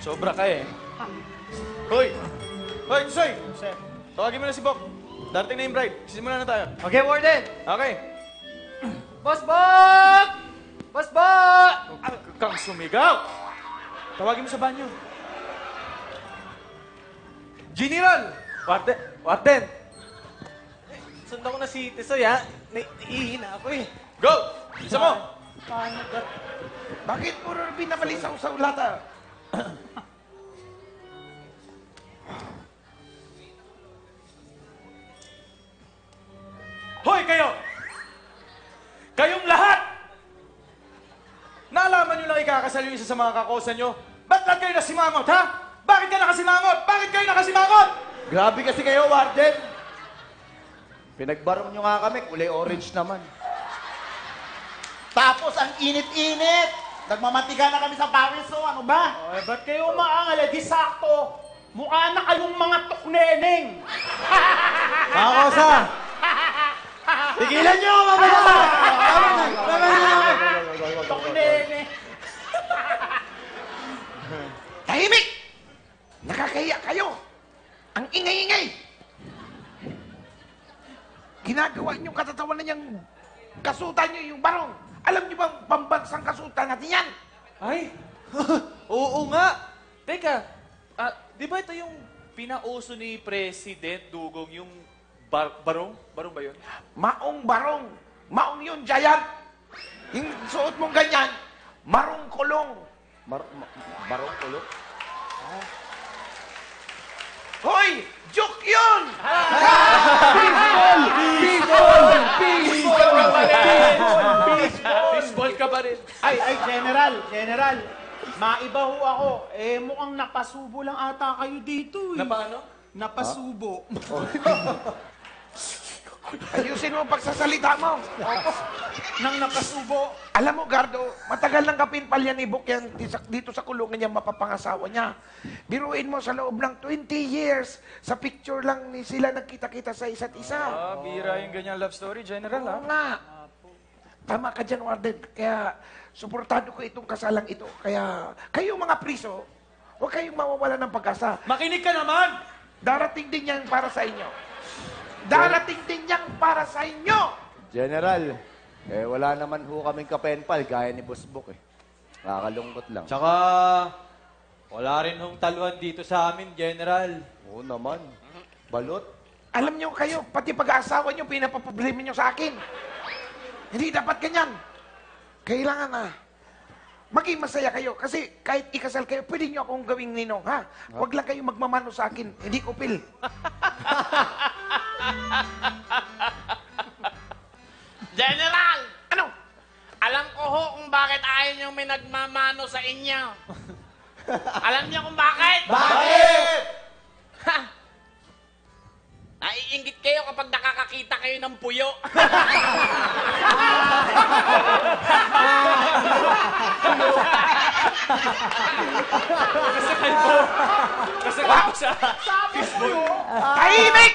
Sobra ka eh. Hoy! Hoy, Tusoy! Tawagin mo na si Bok. Darating na yung bride. Sisimula na tayo. Okay, Warden! Okay. Boss Bok! Boss Bok! Kang sumigaw! Tawagin mo sa banyo. General! Warden! Sundan ko na si Tisoy, ha? Nahihina ako eh. Go! Isa mo! Paano ba? Bakit puro binabalisaw sa ulata? Hoy kayo! Kayong lahat! Naalaman nyo lang ikakasal yung isa sa mga kakosa nyo? Ba't lang kayo nasimangot, ha? Bakit ka nakasimangot? Bakit kayo nakasimangot? Grabe kasi kayo, Warden. Pinagbarong nyo nga kami, kulay orange naman. Tapos ang init-init. Nagmamantika na kami sa pawis, so ano ba? Ay, ba't kayo umaangal? Di sakto. Mukha na kayong mga tukneneng. Kakosa! Tigilan nyo, mamaya! Tukneneng. Tahimik! Nakakahiya kayo! Ang ingay-ingay! Ginagawa niyong katatawanan niyang kasutan niyo yung barong. Alam niyo bang pambansang kasutan natin yan? Ay! Oo nga! Teka, di ba ito yung pinauso ni President Dugong, yung barong? Barong ba yun? Maong barong. Maong yun, giant. Yung suot mong ganyan, marong kulong. Barong kulong? Hoy! Joke yun! Baseball ka pa rin. Ay, General. Maiba ho ako. Eh, mukhang napasubo lang ata kayo dito eh. Na paano? Napasubo. Ayusin mo ang pagsasalita mo. Nang napasubo. Alam mo, Gardo, matagal nang kapinpal yan ibok yan dito sa kulungan niya mapapangasawa niya. Biruin mo sa loob ng 20 years, sa picture lang ni sila nagkita-kita sa isa't isa. Bira yung ganyan love story, General, Oo nga. Tama ka dyan, Warden. Kaya, suportado ko itong kasalang ito. Kaya, kayo mga priso, huwag kayong mawawala ng pag-asa. Makinig ka naman! Darating din yan para sa inyo. Darating din yan para sa inyo! General, wala naman ho kaming kapenpal, gaya ni Busbok eh. Nakakalungkot lang. Tsaka, wala rin hong taluan dito sa amin, General. Oo naman. Balot. Alam nyo kayo, pati pag-aasawa nyo, pinapaproblema nyo sa akin. Hindi dapat ganyan. Kailangan na. Maging masaya kayo. Kasi kahit ikasal kayo, pwede nyo akong gawing ninong, ha? Huwag lang kayo magmamano sa akin. Hindi ko pil. General! Ano? Alam ko ho kung bakit ayaw niyong may nagmamano sa inyo. Alam niyo kung bakit? Bakit? Ha! Naiinggit kayo kapag nakakakita kayo ng puyo. Kasi kalbo sa fishbowl. Tahimik!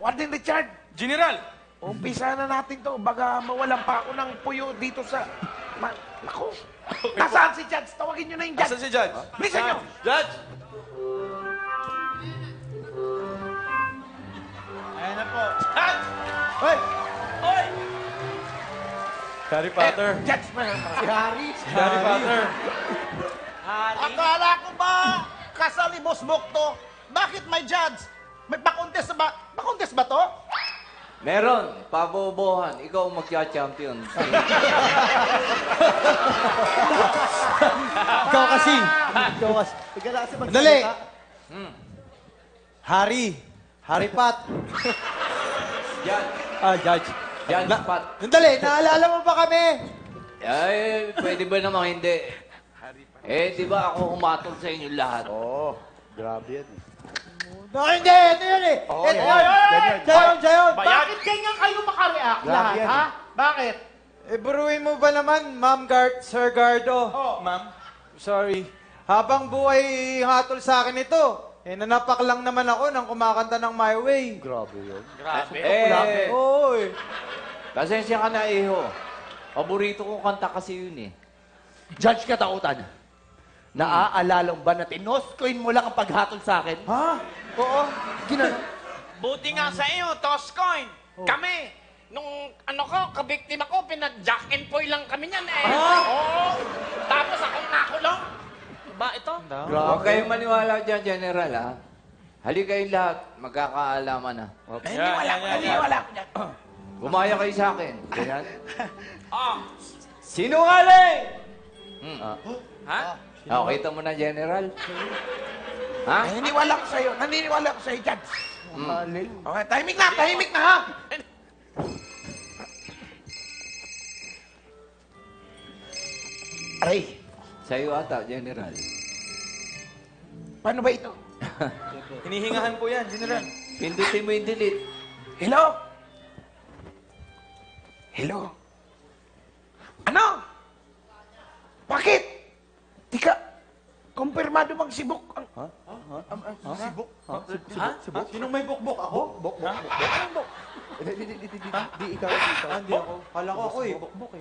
Warden Richard, General! umpisa na natin to. Baga mawalan pa ako ng puyo dito sa... Naku! Nasaan si Judge? Tawagin nyo na yung Judge. Asan si Judge? Bilisan nyo! Judge! Ayan na po. Judge! Hoy! Hoy! Harry Potter. Judge man. Si Harry. Harry Potter. Akala ko ba kasal ni Boss Bok to? Bakit may judge? May pa-contest ba? Pa-contest ba to? Meron, pabobohan. Ikaw ang magka-champion. Ikaw kasi. Tigala kasi magsalita. Dali! Harry Pot. Judge. Judge. Judge Pat. Dali, naalala mo ba kami? Ay, pwede ba namang hindi? Di ba ako umatol sa inyo lahat? Grabe yan. Hindi, ito yun eh. Oo, Ito yan. yun. Sayon. Bakit ganyan kayo makareact Grabe lahat, yan. ha? Bakit? Buruin mo ba naman, Sir Gardo? Ma'am? Sorry. Habang buhay hatol sa akin ito, nanapak lang naman ako nang kumakanta ng My Way. Grabe yun. Grabe. Oy. Pasensya ka na, Iho. Paborito kong kanta kasi yun eh. Judge katautan. Naaalala mo ba na tinoskoin mo lang ang paghatol sa akin? Ha? Oo. Ginano? Buti nga sa iyo, Toscoin. Kami, nung kabiktima ko, pinag-jack and poy lang kami niyan eh. Oo. Tapos akong nakulong. Ba ito? Huwag kayong maniwala dyan, General, ha? Halika kayong lahat, magkakaalaman na. Naniniwala ko dyan. Gumaya kayo sa akin. Ganyan. Sinungaling! Ha? Kita mo na, General. Ha? Naniniwala ko sa'yo. Naniniwala ko sa'yo, Judge. Okay, tahimik na ha. Aray, Sa'yo ata, General. paano ba ito? Hinihingahan po yan, General. Pindutin mo yung delete. Hello? Hello? Ano? Bakit? Tika, kumpirmado bang sibok ang... Sibok? Sinong may bukbok? Ako? Bukbok? Di ikaw. Hindi ako. Kala ko ako eh. Bukbok eh.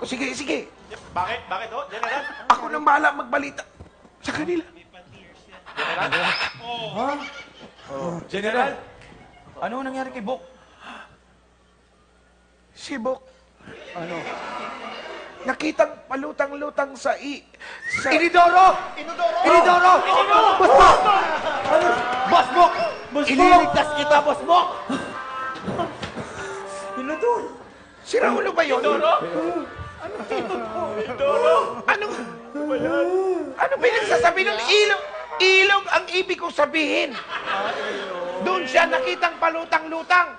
O sige, sige. Bakit? Bakit ho, General? Ako nang bahala magbalita sa kanila. General, ano nangyari kay Bok? Sibok. Ano? Nakitang palutang-lutang sa Inidoro! Inidoro! Boss Bok! Ililigtas kita, Boss Bok! Si Raulo ba yun? Ano ba yung sasabi nun? Ilog ang ibig kong sabihin. Doon siya nakitang palutang-lutang.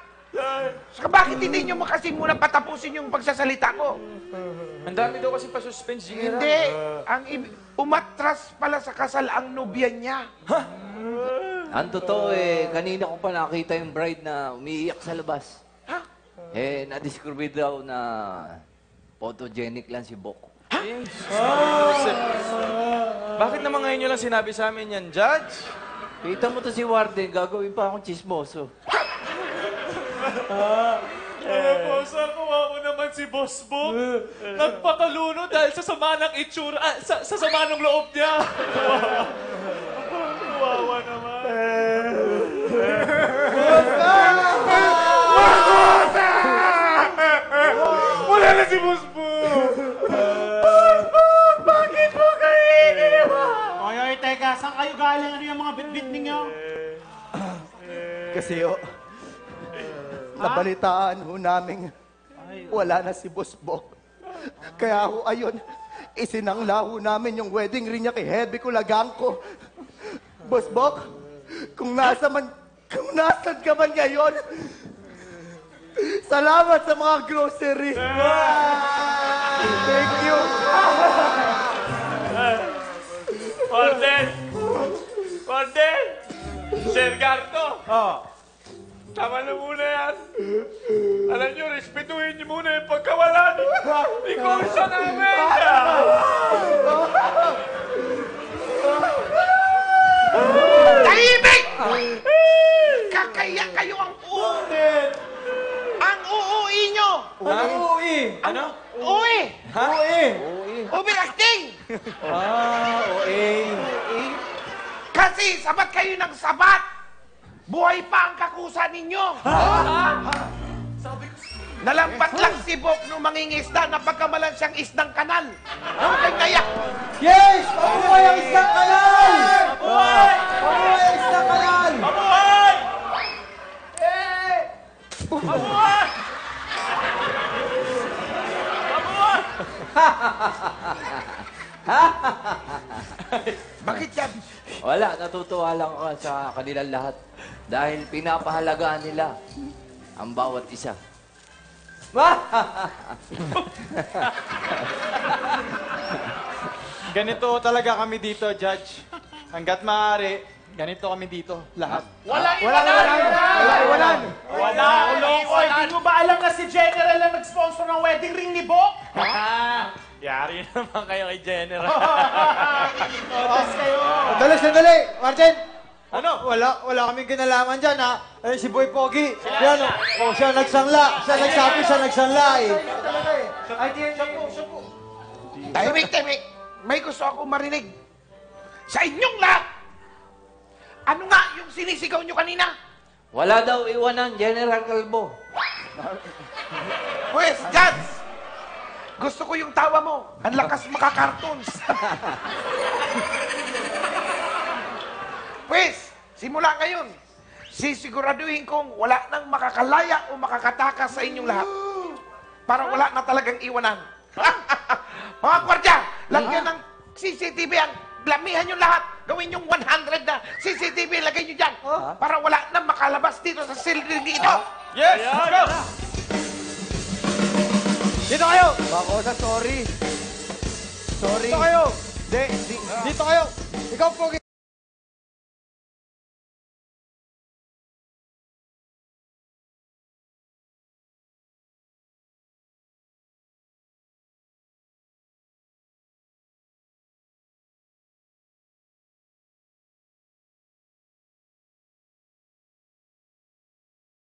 Saka bakit hindi nyo makasimula patapusin yung pagsasalita ko? Ang dami daw kasi pa-suspense, General. Hindi. Umatras pala sa kasal ang nobya niya. Ang totoo kanina ko pa nakita yung bride na umiiyak sa labas. Ha? Na-discover daw na photogenic lang si Bok. Bakit naman ngayon nyo lang sinabi sa amin yan, Judge? Kita mo to si Warden, gagawin pa akong chismoso. Bosa, kawawa naman si Boss Bok. Nagpataluno dahil sa sama ng itsura, sa sama ng loob niya. Kawawa naman. Wala na si Boss Bok. Bakit mo kayo iniwan? Oy, teka, saan kayo galing? Ano yung mga bitbit ninyo? Kasi nabalitaan ho namin wala na si Boss Bok. Kaya ho, ayun, isinangla ho namin yung wedding ring niya kay Heavy Kulagangko. Boss Bok, kung nasan ka man ngayon, salamat sa mga grocery. Thank you. Warden! Sir Garto! Tama na muna yan. Alam nyo, respetuhin nyo muna yung pagkawala ni Kursa namin! Tahimik! Kakaya kayo ang uuwi nyo! Uwi! Ano? Uwi! Uwi! Overacting! OA. Kasi sabat kayo ng sabat! Buhay pa ang kakusa ninyo! Nalampat lang si Bok nung mangingisda na pagkamalan siyang isdang kanal. Okay, kaya... Yes! Pabuhay ang isang kanal! Pabuhay! Pabuhay ang isang kanal! Mabuhay! Mabuhay! Bakit yan? Wala, natutuwa lang ako sa kanilang lahat. Dahil pinapahalagaan nila ang bawat isa. Ganito talaga kami dito, Judge. Hanggat maaari, ganito kami dito, lahat. Walang iwanan! Oy, di mo ba alam na si General ang nag-sponsor ng wedding ring ni Bok? Yari naman kayo kay General. Tapos kayo. Sandali! Martin! Ano? Wala kaming kinalaman dyan, ha? Eh, si Boy Pogi. Yan, siya nagsangla. Siya nagsabi, siya nagsangla, eh. Ay, di, siya po. Tahimik. May gusto akong marinig. Sa inyong lahat! Ano nga yung sinisigaw nyo kanina? Wala daw iwanan, General Calvo. Pues, Judge! Gusto ko yung tawa mo. Ang lakas makakartoons. Pues, simula ngayon, sisiguraduhin kong wala nang makakalaya o makakatakas sa inyong lahat. Para wala na talagang iwanan. Mga kwardya, lagyan ng CCTV ang blamihan nyo lahat. Gawin yung 100 na CCTV, lagay nyo dyan. Para wala nang makalabas dito sa silring ito. Yes! Let's go! Dito kayo! Makosa, sorry. Sorry. Dito kayo! Di. Dito kayo! Ikaw, Pogi!